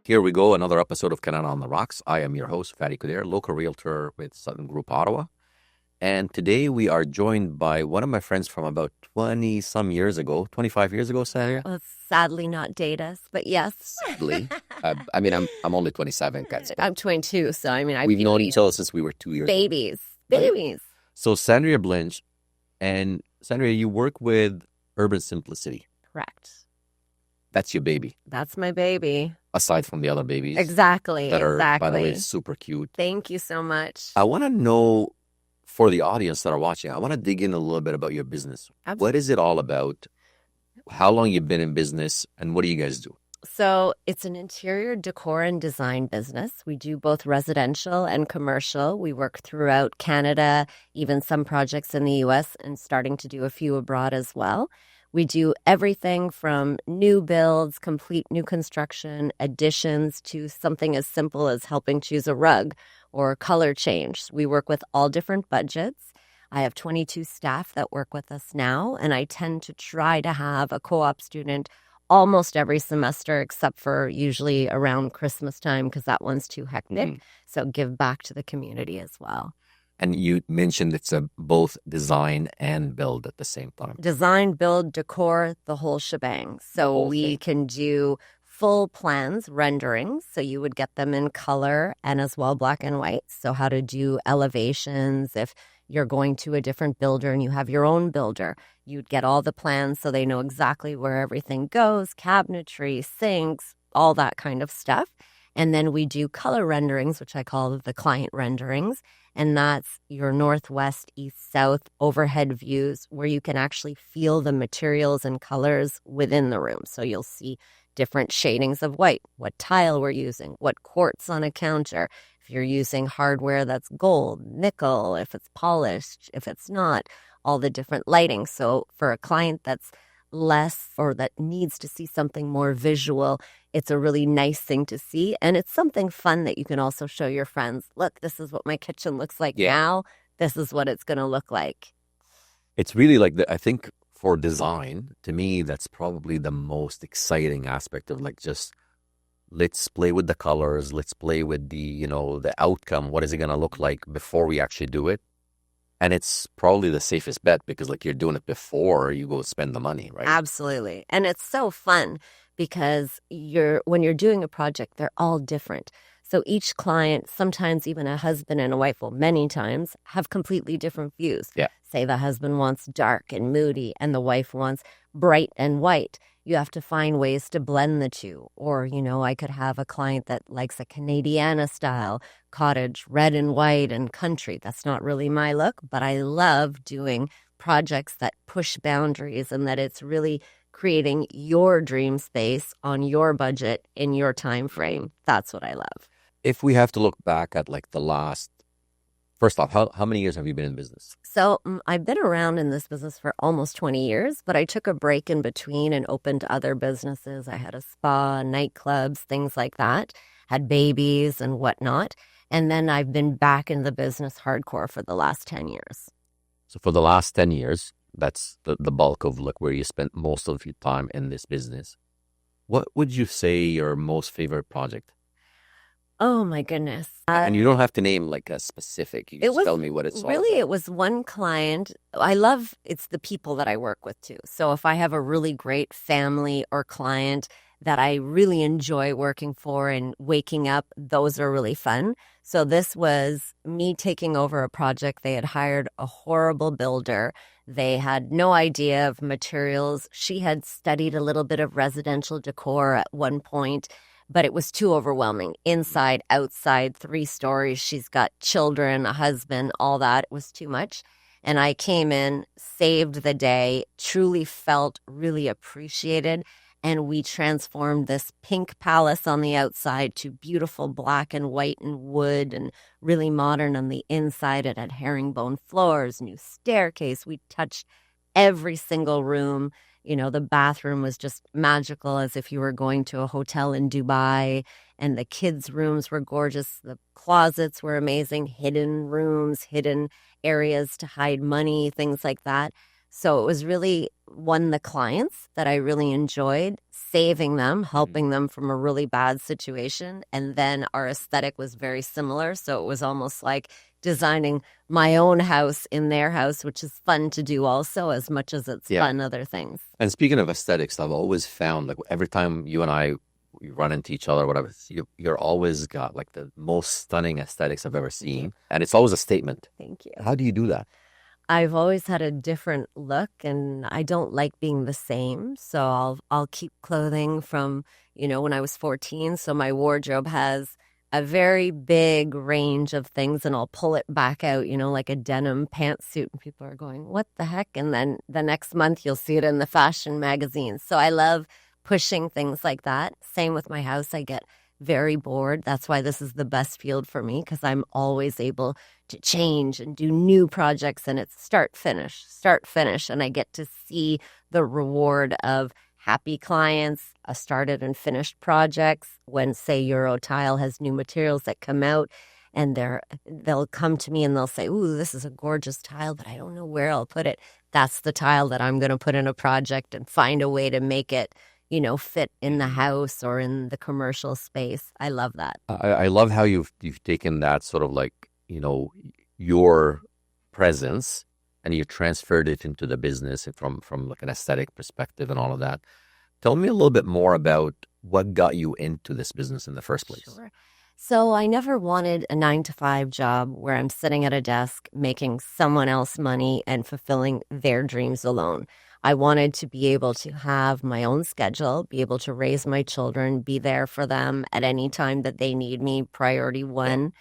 Here we go, another episode of Canada on the Rocks. I am your host, Fatty Kuder, local realtor with Sutton Group Ottawa. And today we are joined by one of my friends from about 20-some years ago, 25 years ago, Sandria. Well, sadly not date us, but yes. Sadly. I'm only 27, guys. I'm 22, so we've known each other since we were 2 years old. Babies. So Sandria Blinch, and Sandria, you work with Urban Simplicity. Correct. That's your baby. That's my baby. Aside from the other babies. Exactly. That are, by the way, super cute. Thank you so much. I want to know, for the audience that are watching, I want to dig in a little bit about your business. Absolutely. What is it all about? How long you've been in business, and what do you guys do? So it's an interior decor and design business. We do both residential and commercial. We work throughout Canada, even some projects in the U.S., and starting to do a few abroad as well. We do everything from new builds, complete new construction, additions, to something as simple as helping choose a rug or color change. We work with all different budgets. I have 22 staff that work with us now, and I tend to try to have a co-op student almost every semester, except for usually around Christmas time, because that one's too hectic. So give back to the community as well. And you mentioned it's both design and build at the same time. Design, build, decor, the whole shebang. So we can do full plans, renderings. So you would get them in color and as well black and white. So how to do elevations. If you're going to a different builder and you have your own builder, you'd get all the plans so they know exactly where everything goes, cabinetry, sinks, all that kind of stuff. And then we do color renderings, which I call the client renderings. And that's your northwest, east, south overhead views where you can actually feel the materials and colors within the room. So you'll see different shadings of white, what tile we're using, what quartz on a counter. If you're using hardware that's gold, nickel, if it's polished, if it's not, all the different lighting. So for a client that's less or that needs to see something more visual, it's a really nice thing to see. And it's something fun that you can also show your friends. Look, this is what my kitchen looks like now. This is what it's going to look like. It's really like, I think for design, to me, that's probably the most exciting aspect of just let's play with the colors. Let's play with the outcome. What is it going to look like before we actually do it? And it's probably the safest bet because you're doing it before you go spend the money, right? Absolutely. And it's so fun because when you're doing a project, they're all different. So each client, sometimes even a husband and a wife, well, many times, have completely different views. Yeah. Say the husband wants dark and moody and the wife wants bright and white. You have to find ways to blend the two. Or, I could have a client that likes a Canadiana style cottage, red and white and country. That's not really my look, but I love doing projects that push boundaries and that it's really creating your dream space on your budget in your time frame. That's what I love. If we have to look back at the last, first off, how many years have you been in business? So I've been around in this business for almost 20 years, but I took a break in between and opened other businesses. I had a spa, nightclubs, things like that, had babies and whatnot. And then I've been back in the business hardcore for the last 10 years. So for the last 10 years, that's the bulk of where you spent most of your time in this business. What would you say your most favorite project? Oh, my goodness. And you don't have to name a specific. You just tell me what it's all really, about. it was one client. It's the people that I work with too. So if I have a really great family or client that I really enjoy working for and waking up, those are really fun. So this was me taking over a project. They had hired a horrible builder. They had no idea of materials. She had studied a little bit of residential decor at one point, but it was too overwhelming. Inside, outside, 3 stories. She's got children, a husband, all that. It was too much. And I came in, saved the day, truly felt really appreciated. And we transformed this pink palace on the outside to beautiful black and white and wood and really modern on the inside. It had herringbone floors, new staircase. We touched every single room. The bathroom was just magical, as if you were going to a hotel in Dubai. And the kids' rooms were gorgeous. The closets were amazing. Hidden rooms, hidden areas to hide money, things like that. So it was really won the clients that I really enjoyed, saving them, helping them from a really bad situation. And then our aesthetic was very similar. So it was almost like designing my own house in their house, which is fun to do also, as much as it's fun other things. And speaking of aesthetics, I've always found like every time you and I we run into each other, whatever, you're always got like the most stunning aesthetics I've ever seen. And it's always a statement. Thank you. How do you do that? I've always had a different look, and I don't like being the same. So I'll keep clothing from, when I was 14. So my wardrobe has a very big range of things, and I'll pull it back out, like a denim pantsuit, and people are going, "What the heck?" And then the next month you'll see it in the fashion magazines. So I love pushing things like that. Same with my house. I get very bored. That's why this is the best field for me, because I'm always able to change and do new projects, and it's start, finish, and I get to see the reward of happy clients, started and finished projects. When, say, Eurotile has new materials that come out, and they'll come to me and they'll say, "Ooh, this is a gorgeous tile, but I don't know where I'll put it." That's the tile that I'm going to put in a project and find a way to make it fit in the house or in the commercial space. I love that. I love how you've taken that sort of like, your presence and you transferred it into the business from like an aesthetic perspective and all of that. Tell me a little bit more about what got you into this business in the first place. Sure. So I never wanted a 9-to-5 job where I'm sitting at a desk making someone else money and fulfilling their dreams alone. I wanted to be able to have my own schedule, be able to raise my children, be there for them at any time that they need me, priority one.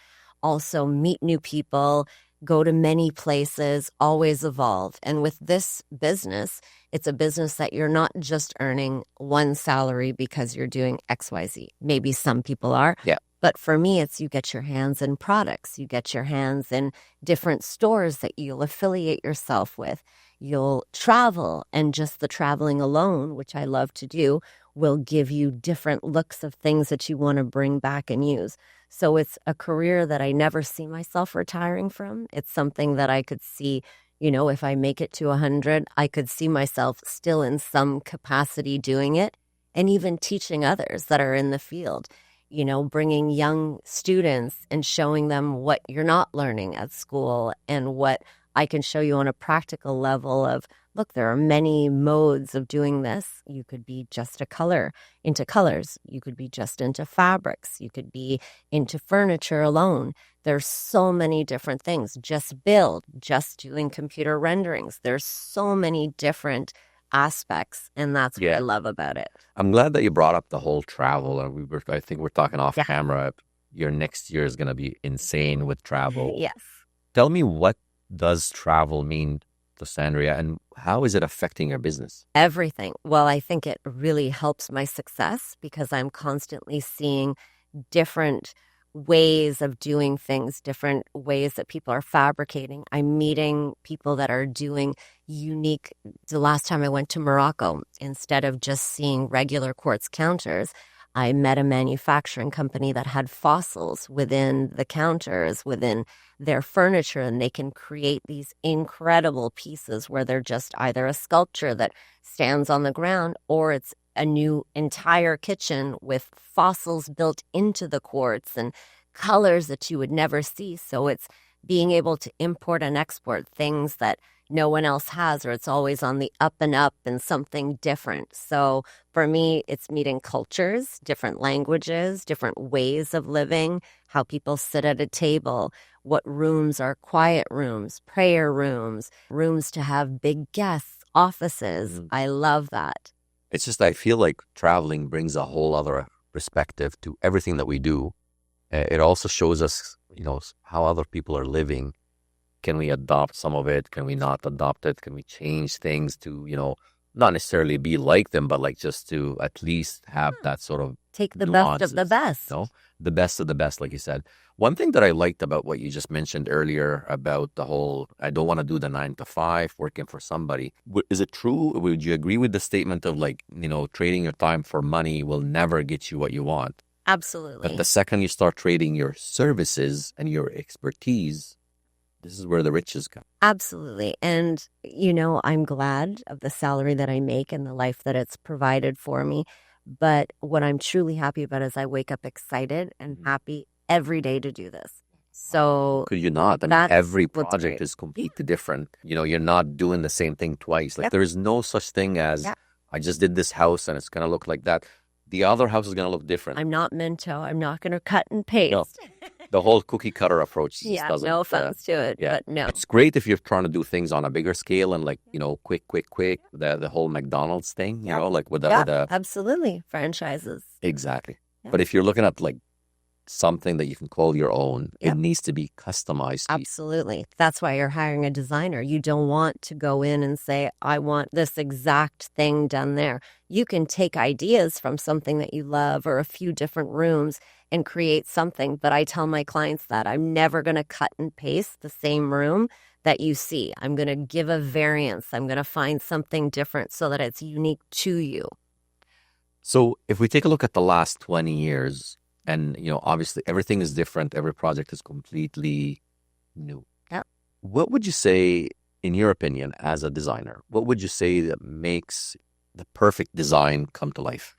Also meet new people, go to many places, always evolve. And with this business, it's a business that you're not just earning one salary because you're doing XYZ. Maybe some people are. Yeah. But for me, it's you get your hands in products. You get your hands in different stores that you'll affiliate yourself with. You'll travel, and just the traveling alone, which I love to do, will give you different looks of things that you want to bring back and use. So it's a career that I never see myself retiring from. It's something that I could see, if I make it to 100, I could see myself still in some capacity doing it, and even teaching others that are in the field. Bringing young students and showing them what you're not learning at school and what I can show you on a practical level of, look, there are many modes of doing this. You could be just into colors. You could be just into fabrics. You could be into furniture alone. There's so many different things. Just build, just doing computer renderings. There's so many different aspects, and that's what I love about it. I'm glad that you brought up the whole travel, and I think we're talking off camera. Your next year is going to be insane with travel. Yes. Tell me, what does travel mean to Sandria, and how is it affecting your business? Everything. Well, I think it really helps my success because I'm constantly seeing different ways of doing things, different ways that people are fabricating. I'm meeting people that are doing unique. The last time I went to Morocco, instead of just seeing regular quartz counters, I met a manufacturing company that had fossils within the counters, within their furniture, and they can create these incredible pieces where they're just either a sculpture that stands on the ground, or it's a new entire kitchen with fossils built into the quartz and colors that you would never see. So it's being able to import and export things that no one else has, or it's always on the up and up and something different. So for me, it's meeting cultures, different languages, different ways of living, how people sit at a table, what rooms are quiet rooms, prayer rooms, rooms to have big guests, offices. I love that. It's just, I feel like traveling brings a whole other perspective to everything that we do. It also shows us, how other people are living. Can we adopt some of it? Can we not adopt it? Can we change things to, not necessarily be like them, but like just to at least have that sort of take the nuances, best of the best. The best of the best, like you said. One thing that I liked about what you just mentioned earlier about the whole, I don't want to do the 9-to-5 working for somebody. Is it true? Would you agree with the statement of like, trading your time for money will never get you what you want? Absolutely. But the second you start trading your services and your expertise, This is where the riches come. Absolutely. And, you know, I'm glad of the salary that I make and the life that it's provided for me. But what I'm truly happy about is I wake up excited and happy every day to do this. So Could you not? I mean, that's every what's project great. is completely different. You know, you're not doing the same thing twice. Like Yep. there is no such thing as Yep. I just did this house and it's going to look like that. The other house is going to look different. I'm not Minto. I'm not going to cut and paste. No. The whole cookie cutter approach just Yeah, doesn't. no offense to it, yeah. but no. It's great if you're trying to do things on a bigger scale and like, you know, quick. The whole McDonald's thing, you know, like with the absolutely. Franchises. exactly. Yeah. But if you're looking at like something that you can call your own, Yep. it needs to be customized to you. Absolutely. That's why you're hiring a designer. You don't want to go in and say, I want this exact thing done there. You can take ideas from something that you love or a few different rooms and create something. But I tell my clients that I'm never going to cut and paste the same room that you see. I'm going to give a variance. I'm going to find something different so that it's unique to you. So if we take a look at the last 20 years, and, you know, obviously everything is different. Every project is completely new. Yep. What would you say, in your opinion, as a designer, what would you say that makes the perfect design come to life?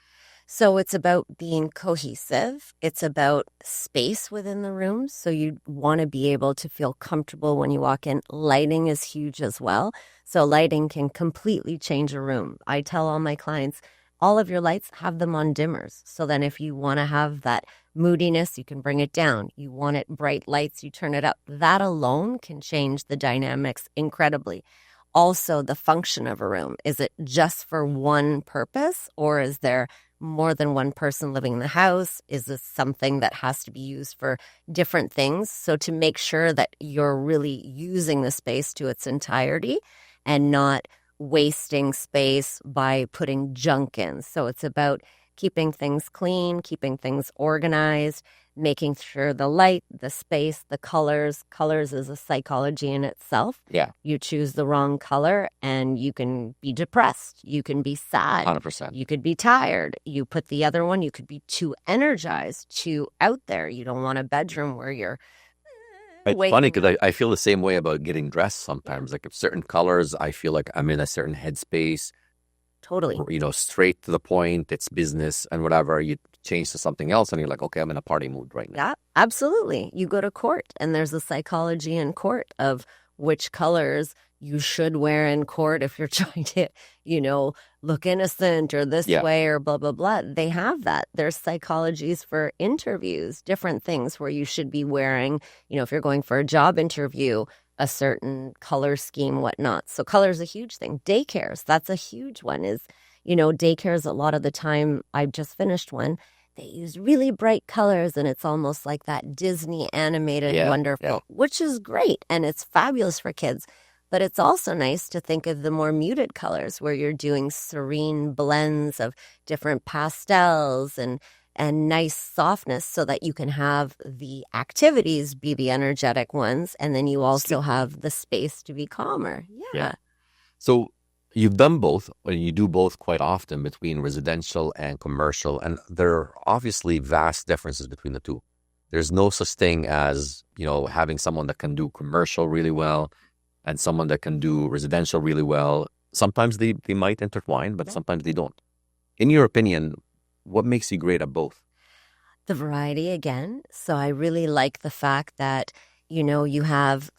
So it's about being cohesive. It's about space within the rooms. So you want to be able to feel comfortable when you walk in. Lighting is huge as well. So lighting can completely change a room. I tell all my clients, all of your lights, have them on dimmers. So then if you want to have that moodiness, you can bring it down. You want it bright lights, you turn it up. That alone can change the dynamics incredibly. Also, the function of a room. Is it just for one purpose, or is there more than one person living in the house? Is this something that has to be used for different things? So to make sure that you're really using the space to its entirety and not wasting space by putting junk in. So it's about keeping things clean, keeping things organized, making sure the light, the space, the colors. Colors is a psychology in itself. Yeah. You choose the wrong color and you can be depressed. You can be sad. 100%. You could be tired. You put the other one, you could be too energized, too out there. You don't want a bedroom where you're It's funny because I feel the same way about getting dressed sometimes. Like if certain colors, I feel like I'm in a certain headspace. Totally. You know, straight to the point, it's business and whatever. You change to something else and you're like, okay, I'm in a party mood right now. Yeah, absolutely. You go to court and there's a psychology in court of which colors you should wear in court if you're trying to, you know, look innocent or this way or blah, blah, blah. They have that. There's psychologies for interviews, different things where you should be wearing, you know, if you're going for a job interview, a certain color scheme, whatnot. So color is a huge thing. Daycares, that's a huge one is, you know, daycares a lot of the time, I just finished one. They use really bright colors and it's almost like that Disney animated wonderful, which is great. And it's fabulous for kids. But it's also nice to think of the more muted colors where you're doing serene blends of different pastels and nice softness so that you can have the activities be the energetic ones. And then you also have the space to be calmer. Yeah. So you've done both, and you do both quite often between residential and commercial. And there are obviously vast differences between the two. There's no such thing as, you know, having someone that can do commercial really well and someone that can do residential really well. Sometimes they might intertwine, but sometimes they don't. In your opinion, what makes you great at both? The variety again. So I really like the fact that, you know, you have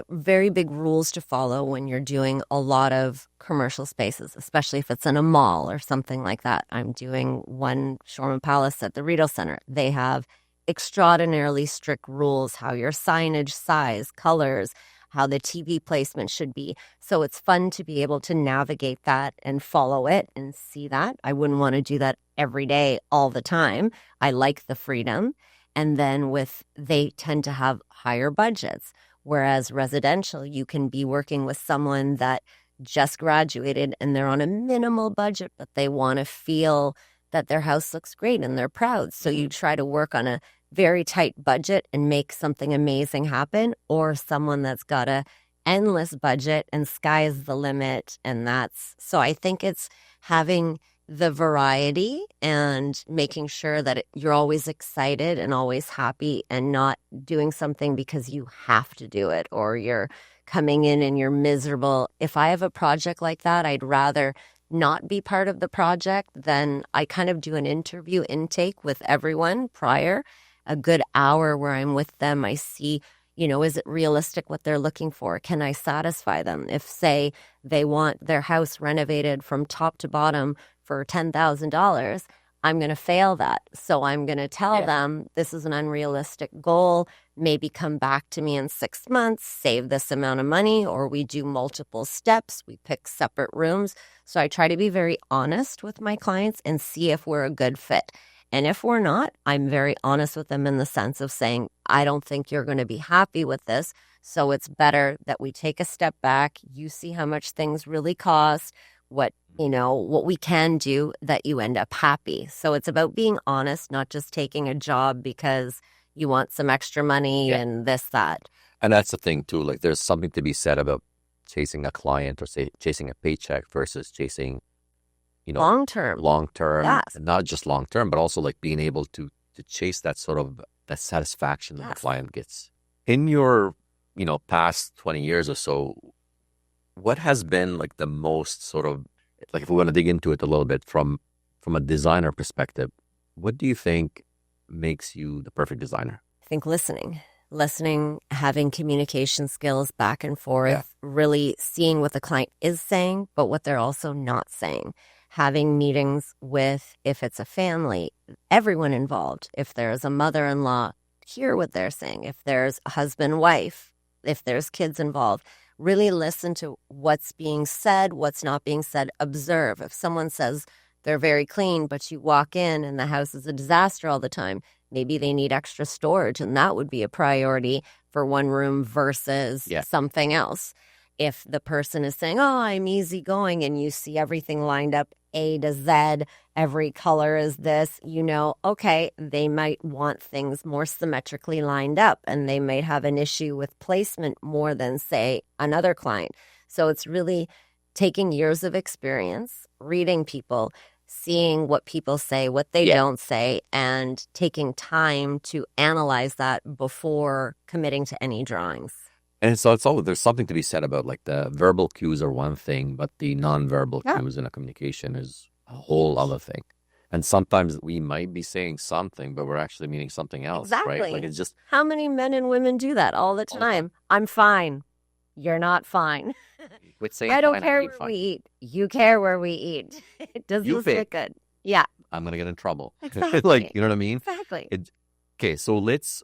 very big rules to follow when you're doing a lot of commercial spaces, especially if it's in a mall or something like that. I'm doing one Shoreham Palace at the Retail Center. They have extraordinarily strict rules, how your signage, size, colors, how the TV placement should be. So it's fun to be able to navigate that and follow it and see that. I wouldn't want to do that every day, all the time. I like the freedom. And then they tend to have higher budgets, whereas residential, you can be working with someone that just graduated and they're on a minimal budget, but they want to feel that their house looks great and they're proud. So you try to work on a very tight budget and make something amazing happen, or someone that's got a endless budget and sky's the limit. And so I think it's having the variety and making sure that you're always excited and always happy and not doing something because you have to do it or you're coming in and you're miserable. If I have a project like that, I'd rather not be part of the project. Then I kind of do an interview intake with everyone prior, a good hour where I'm with them. I see, is it realistic what they're looking for? Can I satisfy them? If, say, they want their house renovated from top to bottom for $10,000, I'm going to fail that. So I'm going to tell them this is an unrealistic goal. Maybe come back to me in 6 months, save this amount of money, or we do multiple steps. We pick separate rooms. So I try to be very honest with my clients and see if we're a good fit. And if we're not, I'm very honest with them in the sense of saying, I don't think you're going to be happy with this. So it's better that we take a step back. You see how much things really cost, what we can do, that you end up happy. So it's about being honest, not just taking a job because you want some extra money and this, that. And that's the thing too. Like there's something to be said about chasing a client or say chasing a paycheck versus chasing, long term, yes. And not just long term, but also like being able to chase that sort of that satisfaction that the client gets. In your, past 20 years or so, what has been like the most sort of, like if we want to dig into it a little bit from a designer perspective, what do you think makes you the perfect designer? I think listening, having communication skills back and forth, really seeing what the client is saying, but what they're also not saying. Having meetings with, if it's a family, everyone involved. If there's a mother-in-law, hear what they're saying. If there's a husband, wife, if there's kids involved, really listen to what's being said, what's not being said. Observe. If someone says they're very clean, but you walk in and the house is a disaster all the time, maybe they need extra storage, and that would be a priority for one room versus something else. If the person is saying, oh, I'm easygoing, and you see everything lined up A to Z, every color is this, okay, they might want things more symmetrically lined up, and they might have an issue with placement more than, say, another client. So it's really taking years of experience, reading people, seeing what people say, what they don't say, and taking time to analyze that before committing to any drawings. And so there's something to be said about like the verbal cues are one thing, but the non-verbal cues in a communication is a whole other thing. And sometimes we might be saying something, but we're actually meaning something else, exactly. Right? Like it's just, how many men and women do that all the time? I'm fine. You're not fine. I don't care where we eat. You care where we eat. It doesn't fit good. Yeah. I'm going to get in trouble. Exactly. Like, you know what I mean? Exactly. Okay, so let's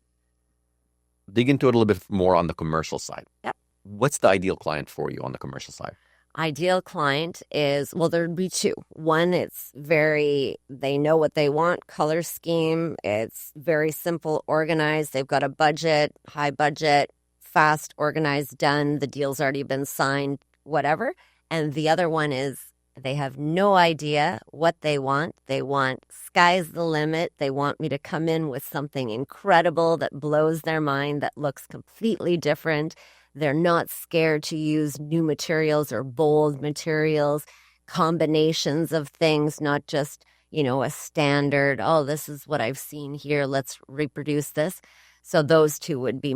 dig into it a little bit more on the commercial side. Yep. What's the ideal client for you on the commercial side? Ideal client is, there'd be two. One, they know what they want, color scheme. It's very simple, organized. They've got a budget, high budget, fast, organized, done. The deal's already been signed, whatever. And the other one is they have no idea what they want. They want sky's the limit. They want me to come in with something incredible that blows their mind, that looks completely different. They're not scared to use new materials or bold materials, combinations of things, not just, a standard, oh, this is what I've seen here, let's reproduce this. So those two would be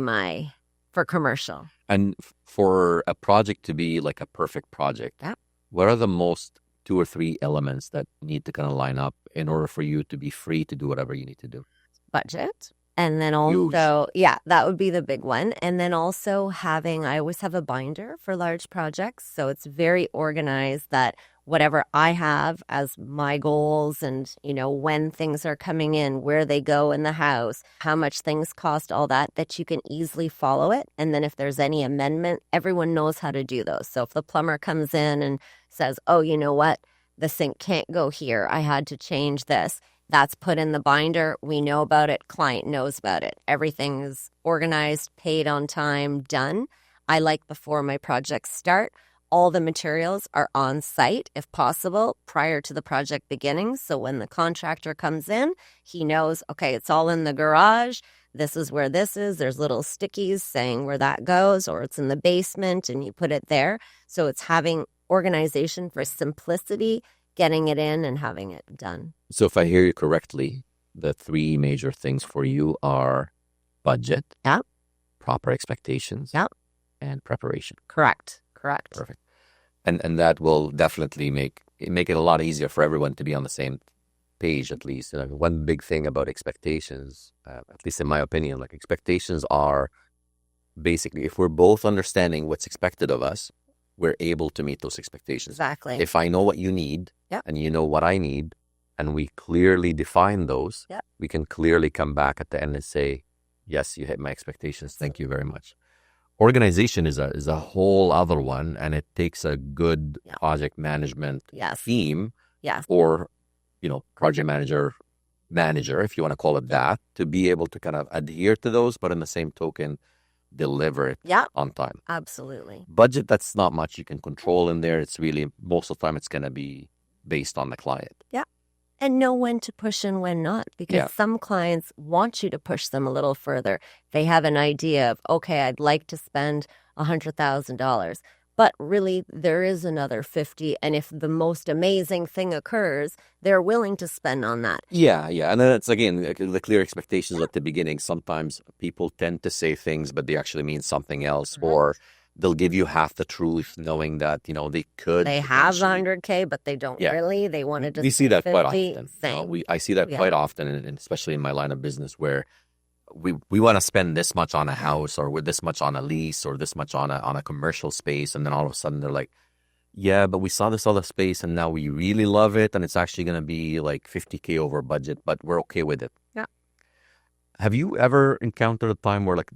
for commercial. And for a project to be like a perfect project, what are the most 2 or 3 elements that need to kind of line up in order for you to be free to do whatever you need to do? Budget. And then also, that would be the big one. And then also I always have a binder for large projects. So it's very organized that whatever I have as my goals and, when things are coming in, where they go in the house, how much things cost, all that you can easily follow it. And then if there's any amendment, everyone knows how to do those. So if the plumber comes in and says, oh, you know what, the sink can't go here, I had to change this. That's put in the binder. We know about it. Client knows about it. Everything is organized, paid on time, done. I like before my projects start, all the materials are on site, if possible, prior to the project beginning. So when the contractor comes in, he knows, okay, it's all in the garage. This is where this is. There's little stickies saying where that goes, or it's in the basement and you put it there. So it's having organization for simplicity getting it in and having it done. So if I hear you correctly, the three major things for you are budget, Yeah. proper expectations, Yeah. and preparation. Correct. Perfect. And that will definitely make it a lot easier for everyone to be on the same page, at least. One big thing about expectations, at least in my opinion, like expectations are basically, if we're both understanding what's expected of us, we're able to meet those expectations. Exactly. If I know what you need and you know what I need, and we clearly define those, we can clearly come back at the end and say, yes, you hit my expectations. Thank you very much. Organization is a whole other one, and it takes a good project management team or, project manager, if you want to call it that, to be able to kind of adhere to those, but in the same token, deliver it on time. Absolutely. Budget, that's not much you can control in there. It's really, most of the time, it's going to be based on the client. Yeah. And know when to push and when not, because some clients want you to push them a little further. They have an idea of, okay, I'd like to spend $100,000, but really there is another 50. And if the most amazing thing occurs, they're willing to spend on that. Yeah. And then it's, again, the clear expectations at the beginning. Sometimes people tend to say things, but they actually mean something else, or they'll give you half the truth, knowing that, they could. They have $100K, but they don't really. They wanted to. We see that 50, quite often. I see that quite often, and especially in my line of business, where we want to spend this much on a house, or with this much on a lease, or this much on a commercial space, and then all of a sudden they're like, yeah, but we saw this other space, and now we really love it, and it's actually going to be like $50K over budget, but we're okay with it. Yeah. Have you ever encountered a time where, like,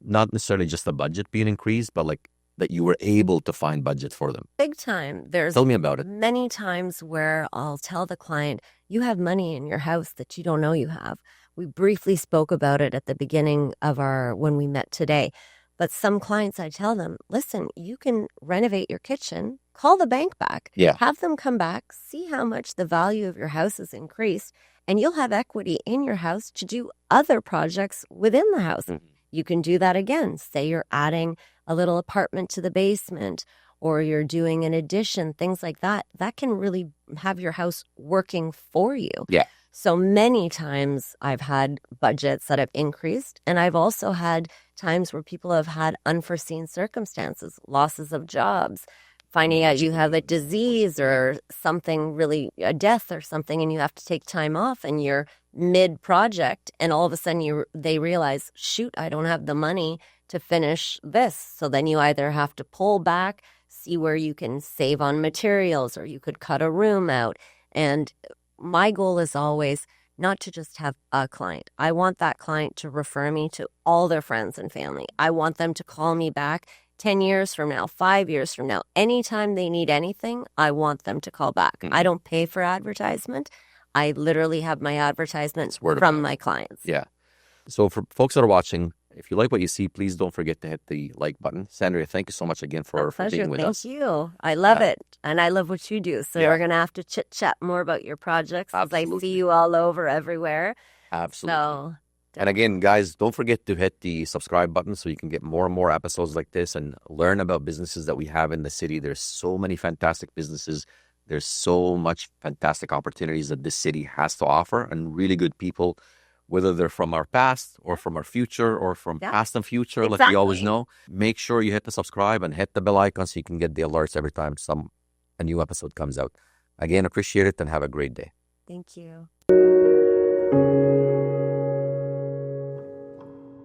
not necessarily just the budget being increased, but like that you were able to find budget for them? Big time. Tell me about it. Many times where I'll tell the client, you have money in your house that you don't know you have. We briefly spoke about it at the beginning of when we met today. But some clients, I tell them, listen, you can renovate your kitchen, call the bank back, have them come back, see how much the value of your house has increased, and you'll have equity in your house to do other projects within the house. You can do that again. Say you're adding a little apartment to the basement, or you're doing an addition, things like that. That can really have your house working for you. Yeah. So many times I've had budgets that have increased, and I've also had times where people have had unforeseen circumstances, losses of jobs, finding out you have a disease or something, really a death or something, and you have to take time off, and you're mid-project, and all of a sudden they realize, shoot, I don't have the money to finish this. So then you either have to pull back, see where you can save on materials, or you could cut a room out. And my goal is always not to just have a client. I want that client to refer me to all their friends and family. I want them to call me back 10 years from now, 5 years from now. Anytime they need anything, I want them to call back. I don't pay for advertisement. I literally have my advertisements from my clients. Yeah. So for folks that are watching, if you like what you see, please don't forget to hit the like button. Sandria, thank you so much again for being with us. Thank you. I love it. And I love what you do. So we're going to have to chit-chat more about your projects, as I see you all over everywhere. Absolutely. So, and again, guys, don't forget to hit the subscribe button so you can get more and more episodes like this and learn about businesses that we have in the city. There's so many fantastic businesses. There's so much fantastic opportunities that this city has to offer, and really good people, whether they're from our past or from our future or from past and future, like we always know. Make sure you hit the subscribe and hit the bell icon so you can get the alerts every time a new episode comes out. Again, appreciate it and have a great day. Thank you.